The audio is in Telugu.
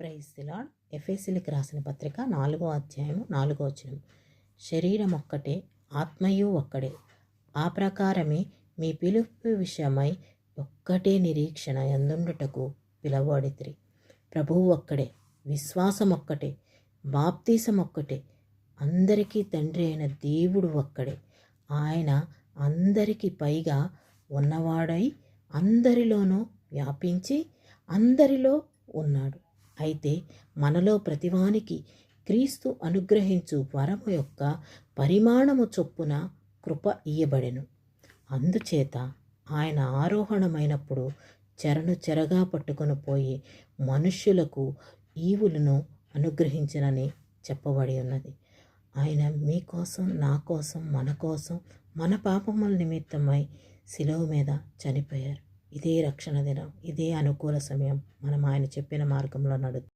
Praise the lord. ఎఫెసీయులకు రాసిన పత్రిక 4వ అధ్యాయము 4వ వచనం. శరీరం ఒక్కటే, ఆత్మయు ఒక్కడే. ఆ ప్రకారమే మీ పిలుపు విషయమై ఒక్కటే నిరీక్షణ యందుండుటకు పిలువబడితిరి. ప్రభువు ఒక్కడే, విశ్వాసం ఒక్కటే, బాప్తీసం ఒక్కటే, అందరికీ తండ్రి అయిన దేవుడు ఒక్కడే. ఆయన అందరికీ పైగా ఉన్నవాడై అందరిలోనూ వ్యాపించి అందరిలో ఉన్నాడు. అయితే మనలో ప్రతివానికి క్రీస్తు అనుగ్రహించు వరము యొక్క పరిమాణము చొప్పున కృప ఇయ్యబడెను. అందుచేత ఆయన ఆరోహణమైనప్పుడు చెరను చెరగా పట్టుకొని పోయి మనుష్యులకు ఈవులను అనుగ్రహించినని చెప్పబడి ఉన్నది. ఆయన మీకోసం, నా కోసం, మన పాపముల నిమిత్తమై శిలువ మీద చనిపోయారు. ఇదే రక్షణ దినం, ఇదే అనుకూల సమయం. మనం ఆయన చెప్పిన మార్గంలో నడుద్దాం.